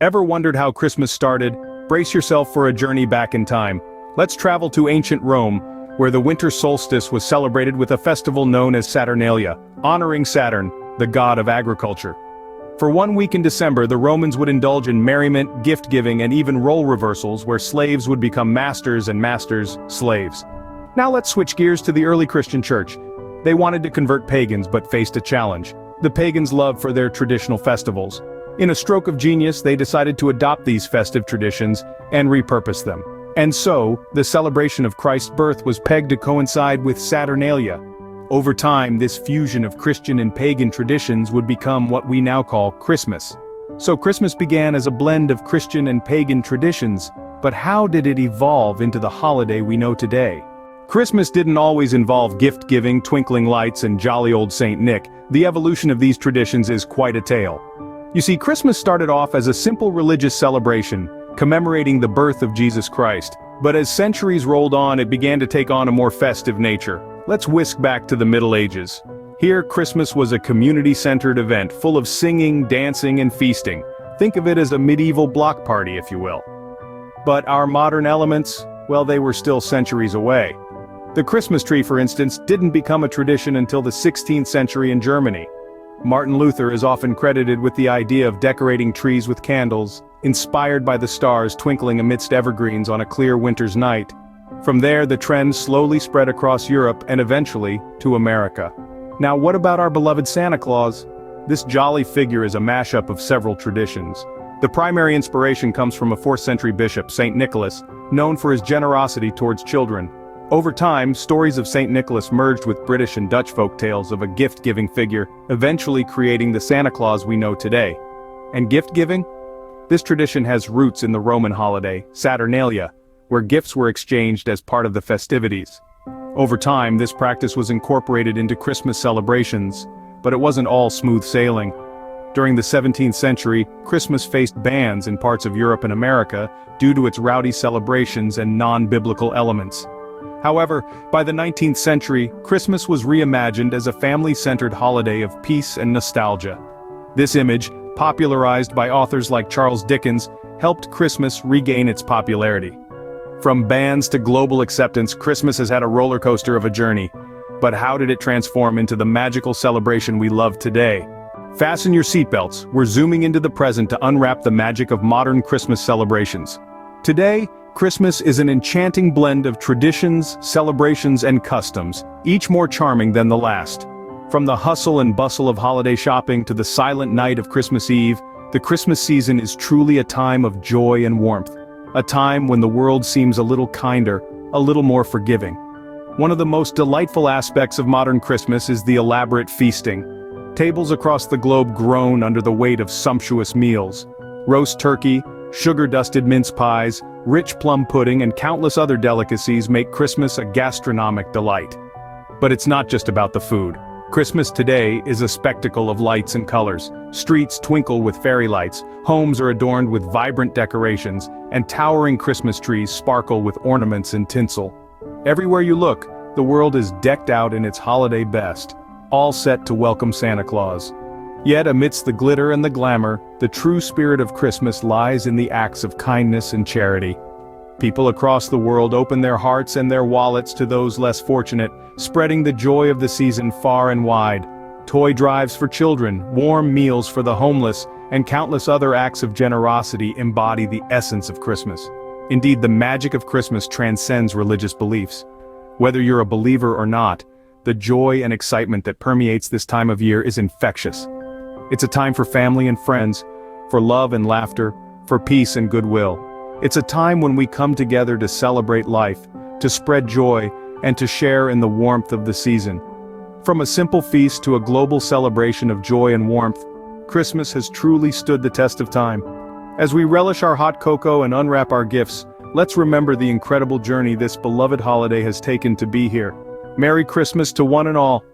Ever wondered how Christmas started? Brace yourself for a journey back in time. Let's travel to ancient Rome, where the winter solstice was celebrated with a festival known as Saturnalia, honoring Saturn, the god of agriculture. For 1 week in December, the Romans would indulge in merriment, gift-giving, and even role reversals where slaves would become masters and masters, slaves. Now let's switch gears to the early Christian church. They wanted to convert pagans but faced a challenge: the pagans' love for their traditional festivals. In a stroke of genius, they decided to adopt these festive traditions and repurpose them. And so, the celebration of Christ's birth was pegged to coincide with Saturnalia. Over time, this fusion of Christian and pagan traditions would become what we now call Christmas. So Christmas began as a blend of Christian and pagan traditions, but how did it evolve into the holiday we know today? Christmas didn't always involve gift-giving, twinkling lights, and jolly old Saint Nick. The evolution of these traditions is quite a tale. You see, Christmas started off as a simple religious celebration, commemorating the birth of Jesus Christ. But as centuries rolled on, it began to take on a more festive nature. Let's whisk back to the Middle Ages. Here, Christmas was a community-centered event full of singing, dancing, and feasting. Think of it as a medieval block party, if you will. But our modern elements, well, they were still centuries away. The Christmas tree, for instance, didn't become a tradition until the 16th century in Germany. Martin Luther is often credited with the idea of decorating trees with candles, inspired by the stars twinkling amidst evergreens on a clear winter's night. From there, the trend slowly spread across Europe and eventually to America. Now, what about our beloved Santa Claus? This jolly figure is a mashup of several traditions. The primary inspiration comes from a 4th century bishop, Saint Nicholas, known for his generosity towards children. Over time, stories of Saint Nicholas merged with British and Dutch folk tales of a gift-giving figure, eventually creating the Santa Claus we know today. And gift-giving? This tradition has roots in the Roman holiday, Saturnalia, where gifts were exchanged as part of the festivities. Over time, this practice was incorporated into Christmas celebrations, but it wasn't all smooth sailing. During the 17th century, Christmas faced bans in parts of Europe and America due to its rowdy celebrations and non-biblical elements. However, by the 19th century, Christmas was reimagined as a family-centered holiday of peace and nostalgia. This image, popularized by authors like Charles Dickens, helped Christmas regain its popularity. From bans to global acceptance, Christmas has had a roller coaster of a journey. But how did it transform into the magical celebration we love today? Fasten your seatbelts, we're zooming into the present to unwrap the magic of modern Christmas celebrations. Today, Christmas is an enchanting blend of traditions, celebrations, and customs, each more charming than the last. From the hustle and bustle of holiday shopping to the silent night of Christmas Eve, the Christmas season is truly a time of joy and warmth. A time when the world seems a little kinder, a little more forgiving. One of the most delightful aspects of modern Christmas is the elaborate feasting. Tables across the globe groan under the weight of sumptuous meals. Roast turkey, sugar-dusted mince pies, rich plum pudding, and countless other delicacies make Christmas a gastronomic delight. But it's not just about the food. Christmas today is a spectacle of lights and colors. Streets twinkle with fairy lights, homes are adorned with vibrant decorations, and towering Christmas trees sparkle with ornaments and tinsel. Everywhere you look, the world is decked out in its holiday best, all set to welcome Santa Claus. Yet amidst the glitter and the glamour, the true spirit of Christmas lies in the acts of kindness and charity. People across the world open their hearts and their wallets to those less fortunate, spreading the joy of the season far and wide. Toy drives for children, warm meals for the homeless, and countless other acts of generosity embody the essence of Christmas. Indeed, the magic of Christmas transcends religious beliefs. Whether you're a believer or not, the joy and excitement that permeates this time of year is infectious. It's a time for family and friends, for love and laughter, for peace and goodwill. It's a time when we come together to celebrate life, to spread joy, and to share in the warmth of the season. From a simple feast to a global celebration of joy and warmth, Christmas has truly stood the test of time. As we relish our hot cocoa and unwrap our gifts, let's remember the incredible journey this beloved holiday has taken to be here. Merry Christmas to one and all.